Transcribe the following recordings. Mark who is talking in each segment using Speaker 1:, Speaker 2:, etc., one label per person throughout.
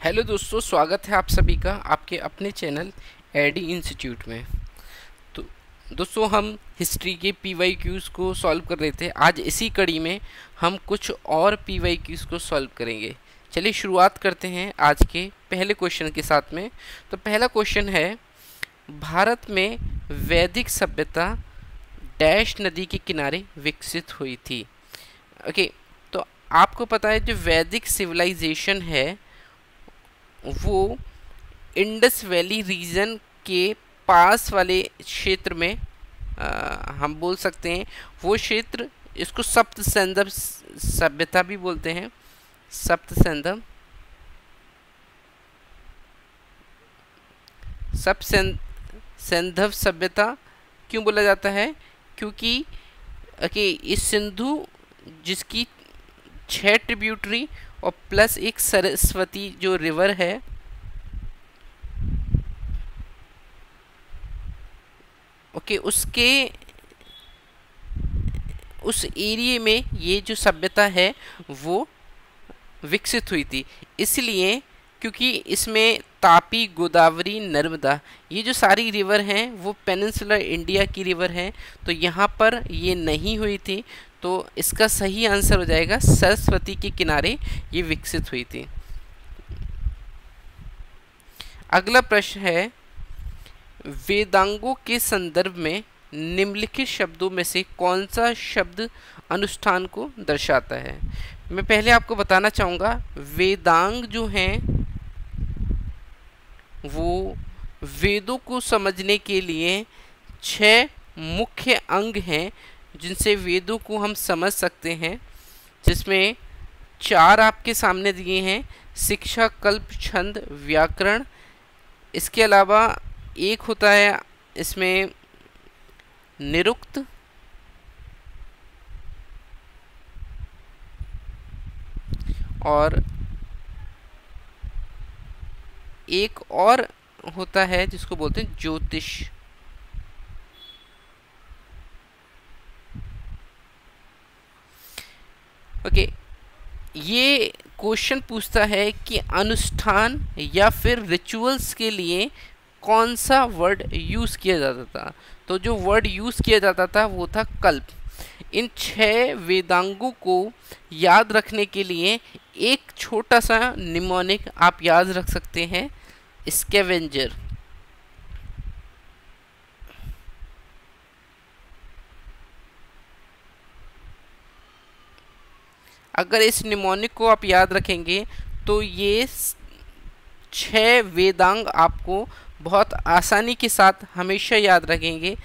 Speaker 1: Hello दोस्तों, स्वागत है आप सभी का आपके अपने चैनल एडी इंस्टीट्यूट में। तो दोस्तों, हम हिस्ट्री के पीवाईक्यूज़ को सॉल्व कर रहे थे। आज इसी कड़ी में हम कुछ और पीवाईक्यूज़ को सॉल्व करेंगे। चलिए शुरुआत करते हैं आज के पहले क्वेश्चन के साथ में। तो पहला क्वेश्चन है, भारत में वैदिक सभ्यता डैश नदी के किनारे विकसित हुई थी। ओके, तो आपको पता है जो वैदिक सिविलाइजेशन है वो इंडस वैली रीजन के पास वाले क्षेत्र में हम बोल सकते हैं। वो क्षेत्र, इसको सप्त सैंधव सभ्यता भी बोलते हैं। सप्त सैंधव सैंधव सभ्यता क्यों बोला जाता है? क्योंकि इस सिंधु, जिसकी 6 ट्रिब्यूटरी और प्लस एक सरस्वती जो रिवर है, उसके उस एरिया में ये जो सभ्यता है वो विकसित हुई थी। इसलिए क्योंकि इसमें तापी, गोदावरी, नर्मदा, ये जो सारी रिवर हैं वो पेनिनसुलर इंडिया की रिवर हैं, तो यहाँ पर ये नहीं हुई थी। तो इसका सही आंसर हो जाएगा सरस्वती के किनारे ये विकसित हुई थी। अगला प्रश्न है, वेदांगों के संदर्भ में निम्नलिखित शब्दों में से कौन सा शब्द अनुष्ठान को दर्शाता है? मैं पहले आपको बताना चाहूँगा, वेदांग जो हैं वो वेदों को समझने के लिए 6 मुख्य अंग हैं जिनसे वेदों को हम समझ सकते हैं, जिसमें 4 आपके सामने दिए हैं: शिक्षा, कल्प, छंद, व्याकरण। इसके अलावा एक होता है इसमें निरुक्त, और एक और होता है जिसको बोलते हैं ज्योतिष। ओके, ये क्वेश्चन पूछता है कि अनुष्ठान या फिर रिचुअल्स के लिए कौन सा वर्ड यूज़ किया जाता था। तो जो वर्ड यूज़ किया जाता था वो था कल्प। इन 6 वेदांगों को याद रखने के लिए एक छोटा सा निमोनिक आप याद रख सकते हैं, स्कैवेंजर। अगर इस निमोनिक को आप याद रखेंगे तो ये 6 वेदांग आपको बहुत आसानी के साथ हमेशा याद रखेंगे।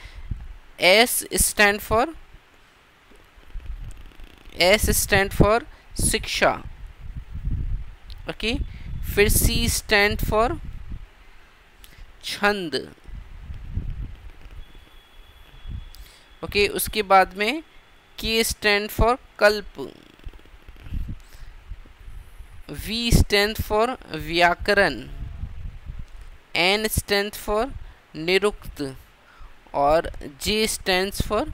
Speaker 1: एस स्टैंड फॉर शिक्षा। ओके, फिर सी स्टैंड फॉर छंद। ओके, उसके बाद में के स्टैंड फॉर कल्प, वी स्टैंड फॉर व्याकरण, एन स्टैंड फॉर निरुक्त, और जे स्टैंड फॉर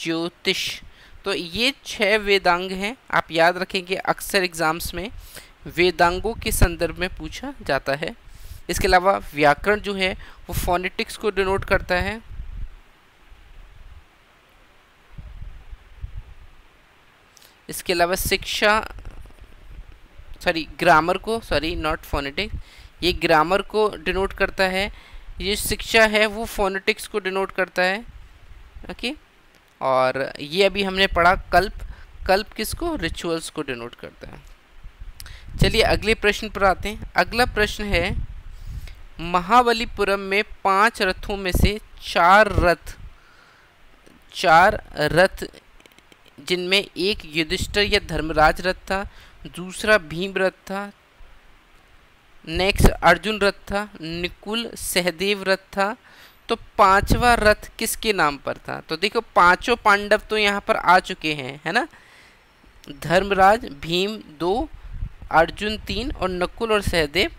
Speaker 1: ज्योतिष। तो ये 6 वेदांग हैं, आप याद रखेंगे। अक्सर एग्जाम्स में वेदांगों के संदर्भ में पूछा जाता है। इसके अलावा व्याकरण जो है वो फोनेटिक्स को डिनोट करता है। इसके अलावा शिक्षा, ग्रामर को, नॉट फोनेटिक्स, ये ग्रामर को डिनोट करता है। ये शिक्षा है वो फोनेटिक्स को डिनोट करता है। ओके, और ये अभी हमने पढ़ा कल्प किसको? रिचुअल्स को डिनोट करता है। चलिए अगले प्रश्न पर आते हैं। अगला प्रश्न है, महाबलीपुरम में 5 रथों में से 4 रथ जिनमें एक युधिष्ठिर या धर्मराज रथ था, दूसरा भीम रथ था, नेक्स्ट अर्जुन रथ था, निकुल सहदेव रथ था, तो 5वां रथ किसके नाम पर था? तो देखो, 5 पांडव तो यहाँ पर आ चुके हैं, है ना। धर्मराज, भीम 2, अर्जुन 3 और नकुल और सहदेव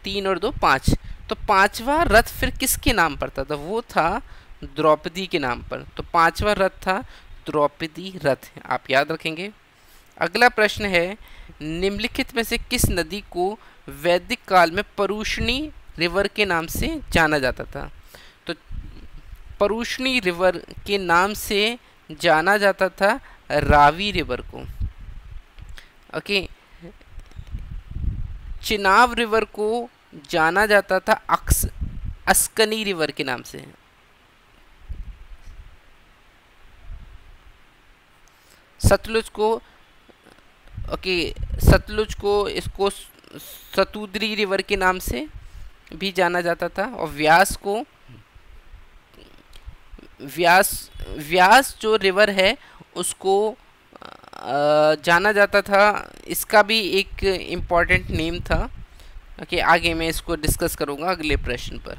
Speaker 1: 3 और 2 5। तो 5वां रथ फिर किसके नाम पर था? तो वो था द्रौपदी के नाम पर। तो 5वां रथ था द्रौपदी रथ, आप याद रखेंगे। अगला प्रश्न है, निम्नलिखित में से किस नदी को वैदिक काल में परुष्णी रिवर के नाम से जाना जाता था? तो परुष्णी रिवर के नाम से जाना जाता था रावी रिवर को। ओके, चिनाब रिवर को जाना जाता था अस्कनी रिवर के नाम से। सतलुज को सतलुज को इसको सतुद्री रिवर के नाम से भी जाना जाता था। और व्यास जो रिवर है उसको जाना जाता था, इसका भी एक इम्पॉर्टेंट नेम था। ओके, आगे मैं इसको डिस्कस करूँगा अगले प्रश्न पर।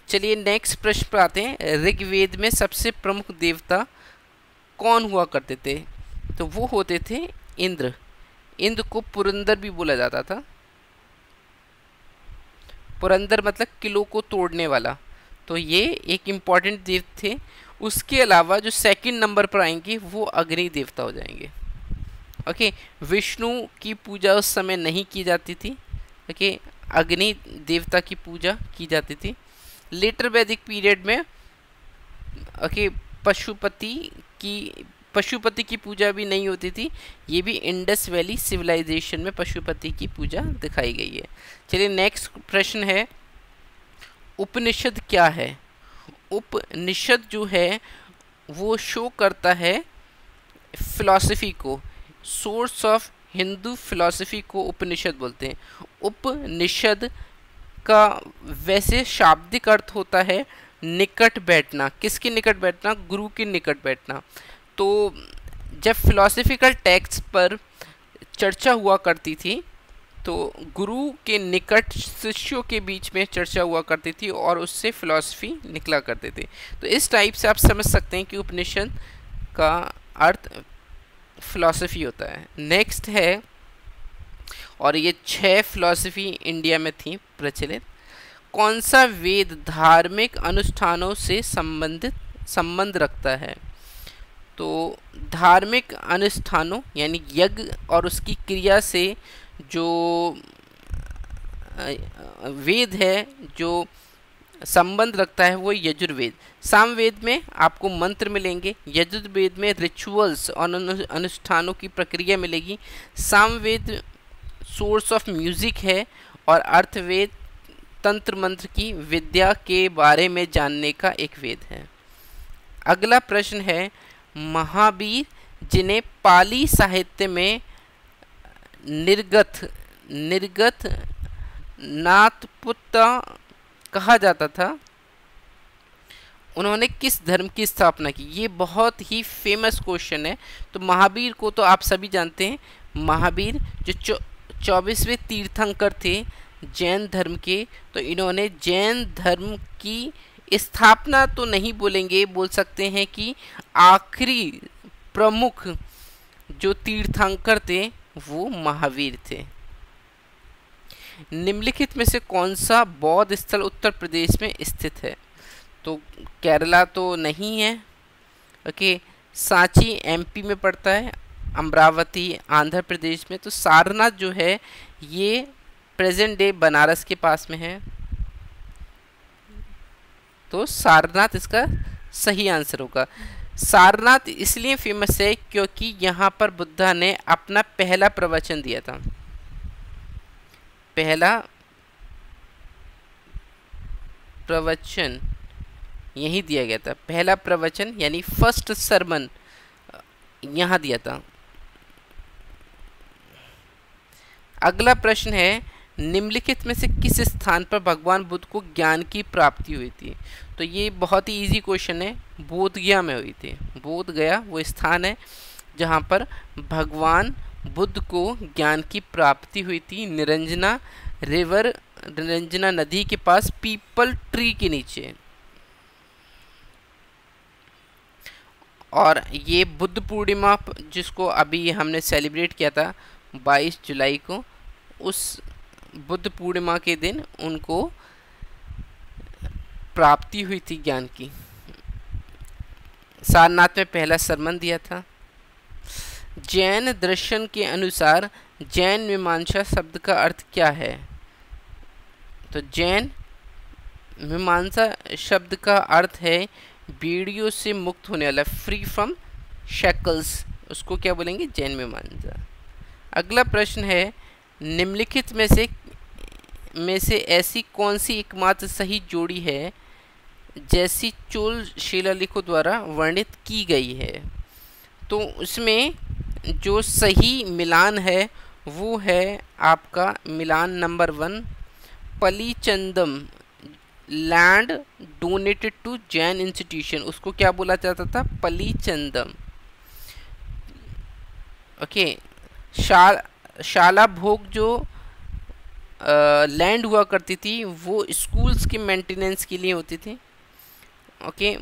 Speaker 1: चलिए नेक्स्ट प्रश्न पर आते हैं। ऋग्वेद में सबसे प्रमुख देवता कौन हुआ करते थे? तो वो होते थे इंद्र। इंद्र को पुरंदर भी बोला जाता था। पुरंदर मतलब किलो को तोड़ने वाला। तो ये एक इम्पॉर्टेंट देव थे। उसके अलावा जो सेकंड नंबर पर आएंगे वो अग्नि देवता हो जाएंगे। ओके, विष्णु की पूजा उस समय नहीं की जाती थी। ओके, अग्नि देवता की पूजा की जाती थी। लेटर वैदिक पीरियड में ओके पशुपति की पूजा भी नहीं होती थी। ये भी इंडस वैली सिविलाइजेशन में पशुपति की पूजा दिखाई गई है। चलिए नेक्स्ट प्रश्न है, उपनिषद क्या है? उपनिषद जो है वो शो करता है फिलॉसफी को, सोर्स ऑफ हिंदू फिलॉसफी को उपनिषद बोलते हैं। उपनिषद का वैसे शाब्दिक अर्थ होता है निकट बैठना। किसके निकट बैठना? गुरु के निकट बैठना। तो जब फिलॉसफिकल टेक्स्ट पर चर्चा हुआ करती थी तो गुरु के निकट शिष्यों के बीच में चर्चा हुआ करती थी और उससे फिलॉसफी निकला करते थे। तो इस टाइप से आप समझ सकते हैं कि उपनिषद का अर्थ फिलॉसफी होता है। नेक्स्ट है, और ये 6 फिलॉसफी इंडिया में थी प्रचलित। कौन सा वेद धार्मिक अनुष्ठानों से संबंध रखता है? तो धार्मिक अनुष्ठानों यानी यज्ञ और उसकी क्रिया से जो वेद है जो संबंध रखता है वो यजुर्वेद। सामवेद में आपको मंत्र मिलेंगे, यजुर्वेद में रिचुअल्स और अनुष्ठानों की प्रक्रिया मिलेगी। सामवेद सोर्स ऑफ म्यूजिक है और अर्थवेद तंत्र मंत्र की विद्या के बारे में जानने का एक वेद है। अगला प्रश्न है, महावीर जिन्हें पाली साहित्य में निर्गत नाथपुत्ता कहा जाता था, उन्होंने किस धर्म की स्थापना की? ये बहुत ही फेमस क्वेश्चन है। तो महावीर को तो आप सभी जानते हैं। महावीर जो 24वें तीर्थंकर थे जैन धर्म के, तो इन्होंने जैन धर्म की स्थापना तो नहीं बोलेंगे, बोल सकते हैं कि आखिरी प्रमुख जो तीर्थंकर थे वो महावीर थे। निम्नलिखित में से कौन सा बौद्ध स्थल उत्तर प्रदेश में स्थित है? तो केरला तो नहीं है। ओके, सांची एमपी में पड़ता है, अमरावती आंध्र प्रदेश में। तो सारनाथ जो है ये प्रेजेंट डे बनारस के पास में है। तो सारनाथ इसका सही आंसर होगा। सारनाथ इसलिए फेमस है क्योंकि यहाँ पर बुद्धा ने अपना पहला प्रवचन दिया था। पहला प्रवचन यही दिया गया था। पहला प्रवचन यानी फर्स्ट सरमन यहाँ दिया था। अगला प्रश्न है, निम्नलिखित में से किस स्थान पर भगवान बुद्ध को ज्ञान की प्राप्ति हुई थी? तो ये बहुत ही इजी क्वेश्चन है, बोधगया में हुई थी। बोधगया वो स्थान है जहाँ पर भगवान बुद्ध को ज्ञान की प्राप्ति हुई थी। निरंजना रिवर, निरंजना नदी के पास पीपल ट्री के नीचे। और ये बुद्ध पूर्णिमा जिसको अभी हमने सेलिब्रेट किया था 22 जुलाई को, उस बुद्ध पूर्णिमा के दिन उनको प्राप्ति हुई थी ज्ञान की। सारनाथ में पहला सरमन दिया था। जैन दर्शन के अनुसार जैन मीमांसा शब्द का अर्थ क्या है? तो जैन मीमांसा शब्द का अर्थ है बीड़ियों से मुक्त होने वाला, फ्री फ्रॉम शैकल्स, उसको क्या बोलेंगे? जैन मीमांसा। अगला प्रश्न है निम्नलिखित में से ऐसी कौन सी एकमात्र सही जोड़ी है जैसी चोल शिलालेखों द्वारा वर्णित की गई है? तो उसमें जो सही मिलान है वो है आपका मिलान number 1, Palichandam land donated to Jain institution, उसको क्या बोला जाता था? पलीचंदम। ओके, शाला भोग जो लैंड हुआ करती थी वो स्कूल्स के मेंटेनेंस के लिए होती थी। ओके,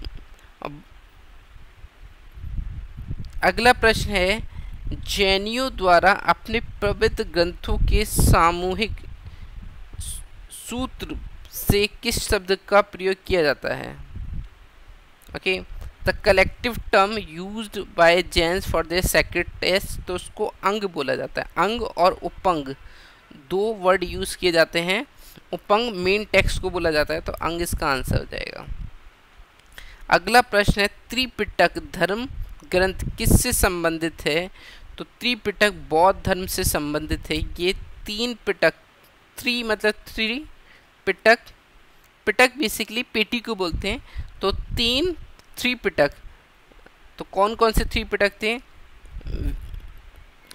Speaker 1: अगला प्रश्न है जैनियों द्वारा अपने पवित्र ग्रंथों के सामूहिक सूत्र से किस शब्द का प्रयोग किया जाता है? Okay, the collective term used by Jains for their sacred text, तो उसको अंग बोला जाता है। अंग और उपंग दो वर्ड यूज किए जाते हैं। उपंग मेन टेक्स्ट को बोला जाता है, तो अंग इसका आंसर हो जाएगा। अगला प्रश्न है त्रिपिटक धर्म ग्रंथ किससे संबंधित है? तो त्रिपिटक बौद्ध धर्म से संबंधित है। ये 3 पिटक, 3 मतलब 3 पिटक, पिटक बेसिकली पेटी को बोलते हैं, तो 3 पिटक। तो कौन कौन से 3 पिटक थे?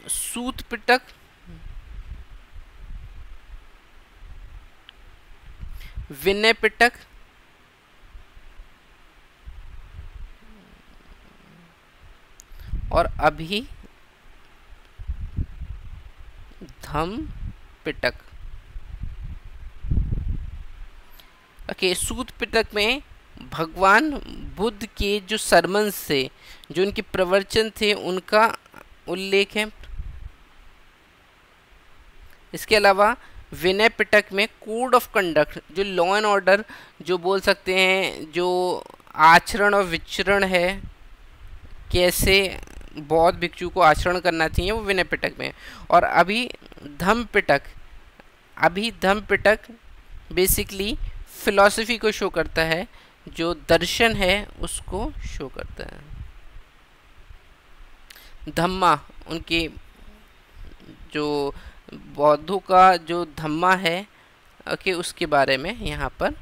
Speaker 1: सूत पिटक, विनय पिटक, और अभी धम पिटक। ओके, सूत पिटक में भगवान बुद्ध के जो सरमन्स थे, जो उनके प्रवचन थे, उनका उल्लेख है। इसके अलावा विनय पिटक में कोड ऑफ कंडक्ट, जो लॉ एंड ऑर्डर, जो बोल सकते हैं जो आचरण और विचरण है, कैसे बौद्ध भिक्षु को आचरण करना चाहिए, वो विनय पिटक में। और अभी धम्म पिटक बेसिकली फिलॉसफी को शो करता है, जो दर्शन है उसको शो करता है। धम्मा, उनके जो बौद्धों का जो धम्मा है, ओके, उसके बारे में यहाँ पर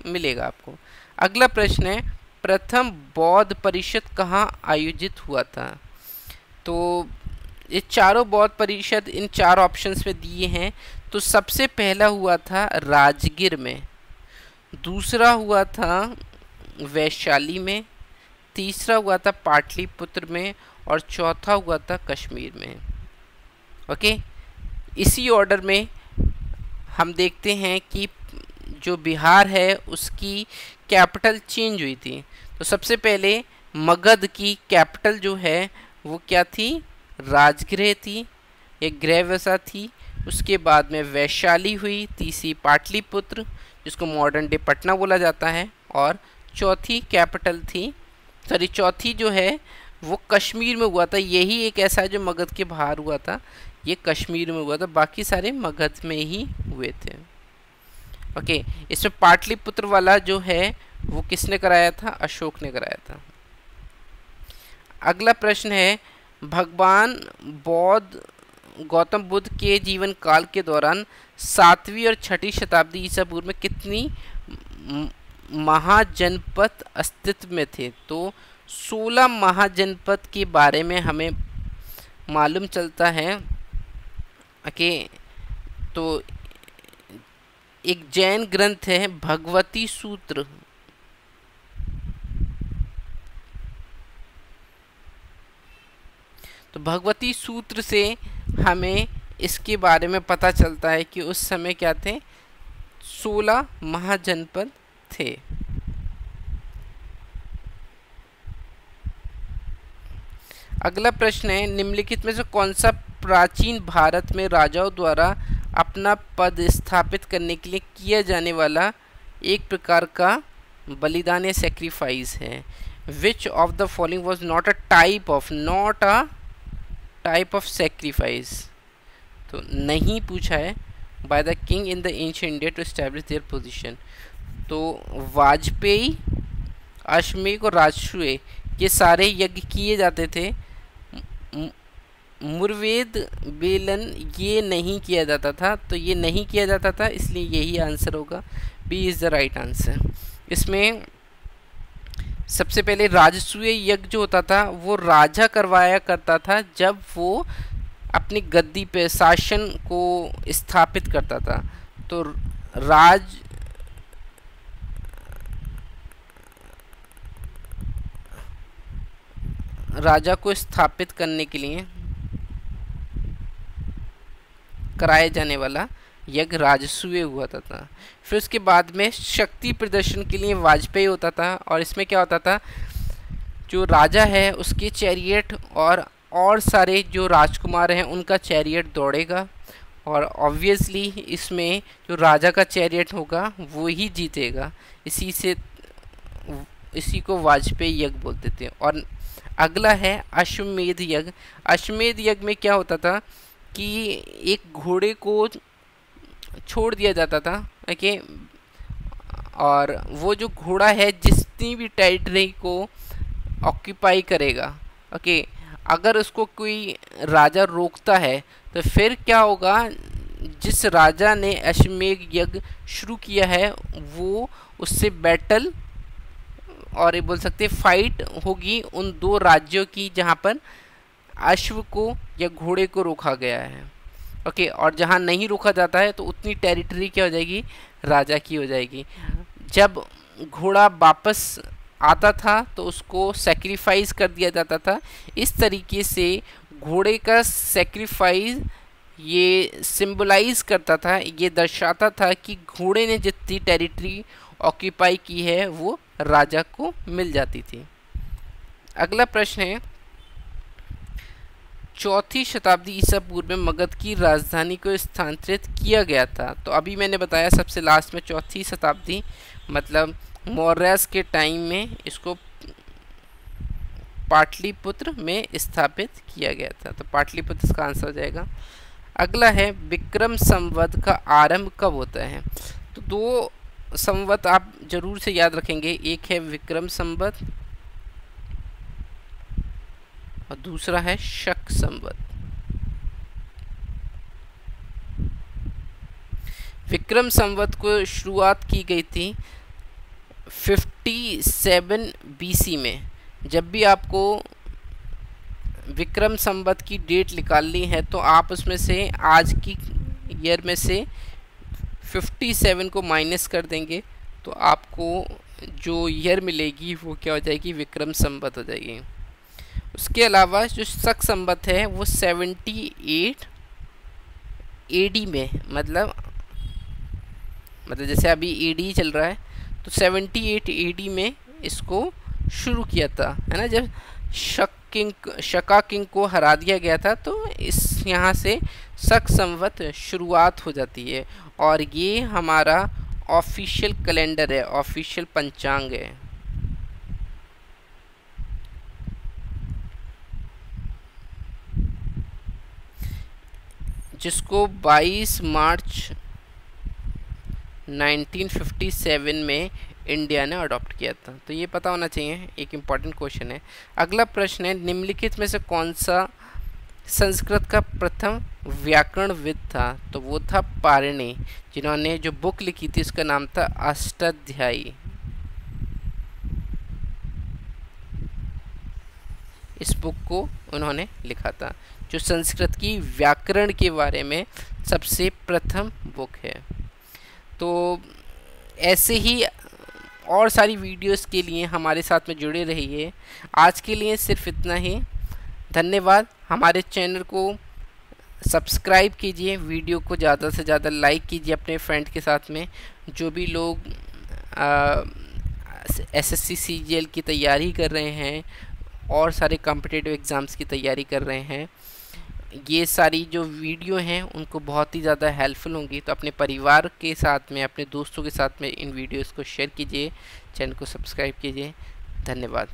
Speaker 1: मिलेगा आपको। अगला प्रश्न है प्रथम बौद्ध परिषद कहाँ आयोजित हुआ था? तो ये चारों बौद्ध परिषद इन 4 ऑप्शंस में दिए हैं। तो सबसे पहला हुआ था राजगीर में, दूसरा हुआ था वैशाली में, तीसरा हुआ था पाटलिपुत्र में, और चौथा हुआ था कश्मीर में। ओके, इसी ऑर्डर में हम देखते हैं कि जो बिहार है उसकी कैपिटल चेंज हुई थी। तो सबसे पहले मगध की कैपिटल जो है वो क्या थी? राजगृह थी, एक गृहवसा थी। उसके बाद में वैशाली हुई, तीसरी पाटलिपुत्र जिसको मॉडर्न डे पटना बोला जाता है, और चौथी जो है वो कश्मीर में हुआ था। यही एक ऐसा है जो मगध के बाहर हुआ था, ये कश्मीर में हुआ था, बाकी सारे मगध में ही हुए थे। ओके, इसमें पाटलिपुत्र वाला जो है वो किसने कराया था? अशोक ने कराया था। अगला प्रश्न है भगवान गौतम बुद्ध के जीवन काल के दौरान 7वीं और 6ठी शताब्दी ईसा पूर्व में कितनी महाजनपद अस्तित्व में थे? तो 16 महाजनपद के बारे में हमें मालूम चलता है। ओके, तो एक जैन ग्रंथ है भगवती सूत्र, तो भगवती सूत्र से हमें इसके बारे में पता चलता है कि उस समय क्या थे? 16 महाजनपद थे। अगला प्रश्न है निम्नलिखित में से कौन सा प्राचीन भारत में राजाओं द्वारा अपना पद स्थापित करने के लिए किया जाने वाला एक प्रकार का बलिदान या सेक्रीफाइस है? Which of the following was not a type of sacrifice, तो नहीं पूछा है। By the king in the ancient India to establish their position, तो वाजपेयी, अश्वमेध और राजसूय ये सारे यज्ञ किए जाते थे। मुर्वेद बेलन ये नहीं किया जाता था, तो ये नहीं किया जाता था, इसलिए यही आंसर होगा, B is the right answer. इसमें सबसे पहले राजसूय यज्ञ जो होता था वो राजा करवाया करता था जब वो अपनी गद्दी पे शासन को स्थापित करता था। तो राजा को स्थापित करने के लिए कराया जाने वाला यज्ञ राजसूय हुआ था। फिर उसके बाद में शक्ति प्रदर्शन के लिए वाजपेयी होता था, और इसमें क्या होता था, जो राजा है उसके चैरियट और सारे जो राजकुमार हैं उनका चैरियट दौड़ेगा, और ऑब्वियसली इसमें जो राजा का चैरियट होगा वो ही जीतेगा। इसी को वाजपेयी यज्ञ बोलते थे। और अगला है अश्वमेध यज्ञ। अश्वमेध यज्ञ में क्या होता था कि एक घोड़े को छोड़ दिया जाता था, ओके, और वो जो घोड़ा है जितनी भी टेरिटरी को ऑक्यूपाई करेगा, ओके, अगर उसको कोई राजा रोकता है तो फिर क्या होगा, जिस राजा ने अश्वमेध यज्ञ शुरू किया है वो उससे बैटल और ये बोल सकते फाइट होगी उन दो राज्यों की जहाँ पर अश्व को या घोड़े को रोका गया है, ओके, और जहाँ नहीं रोका जाता है तो उतनी टेरिटरी क्या हो जाएगी, राजा की हो जाएगी। जब घोड़ा वापस आता था तो उसको सेक्रीफाइस कर दिया जाता था। इस तरीके से घोड़े का सेक्रीफाइस ये सिंबलाइज करता था, ये दर्शाता था कि घोड़े ने जितनी टेरिटरी ऑक्यूपाई की है वो राजा को मिल जाती थी। अगला प्रश्न है, चौथी शताब्दी ईसा पूर्व में मगध की राजधानी को स्थानांतरित किया गया था। तो अभी मैंने बताया सबसे लास्ट में चौथी शताब्दी मतलब मौर्यस के टाइम में इसको पाटलिपुत्र में स्थापित किया गया था। तो पाटलिपुत्र इसका आंसर हो जाएगा। अगला है विक्रम संवत का आरंभ कब होता है। तो दो संवत आप जरूर से याद रखेंगे, एक है विक्रम संवत और दूसरा है शक संवत। विक्रम संवत को शुरुआत की गई थी 57 BC में। जब भी आपको विक्रम संवत की डेट निकालनी है तो आप उसमें से आज की ईयर में से 57 को माइनस कर देंगे तो आपको जो ईयर मिलेगी वो क्या हो जाएगी, विक्रम संवत हो जाएगी। उसके अलावा जो शक संवत है वो 78 AD में मतलब जैसे अभी AD चल रहा है तो 78 AD में इसको शुरू किया था, है ना। जब शका किंग को हरा दिया गया था तो इस यहाँ से शक संवत शुरुआत हो जाती है और ये हमारा ऑफिशियल कैलेंडर है, ऑफिशियल पंचांग है। जिसको 22 मार्च 1957 में इंडिया ने अडॉप्ट किया था। तो ये पता होना चाहिए, एक इम्पॉर्टेंट क्वेश्चन है। अगला प्रश्न है, निम्नलिखित में से कौन सा संस्कृत का प्रथम व्याकरणविद था। तो वो था पाणिनि, जिन्होंने जो बुक लिखी थी उसका नाम था अष्टाध्यायी। इस बुक को उन्होंने लिखा था, जो संस्कृत की व्याकरण के बारे में सबसे प्रथम बुक है। तो ऐसे ही और सारी वीडियोस के लिए हमारे साथ में जुड़े रहिए। आज के लिए सिर्फ इतना ही, धन्यवाद। हमारे चैनल को सब्सक्राइब कीजिए, वीडियो को ज़्यादा से ज़्यादा लाइक कीजिए अपने फ्रेंड के साथ में। जो भी लोग SSC CGL की तैयारी कर रहे हैं और सारे कॉम्पिटिटिव एग्ज़ाम्स की तैयारी कर रहे हैं, ये सारी जो वीडियो हैं उनको बहुत ही ज़्यादा हेल्पफुल होंगी। तो अपने परिवार के साथ में, अपने दोस्तों के साथ में इन वीडियोस को शेयर कीजिए, चैनल को सब्सक्राइब कीजिए। धन्यवाद।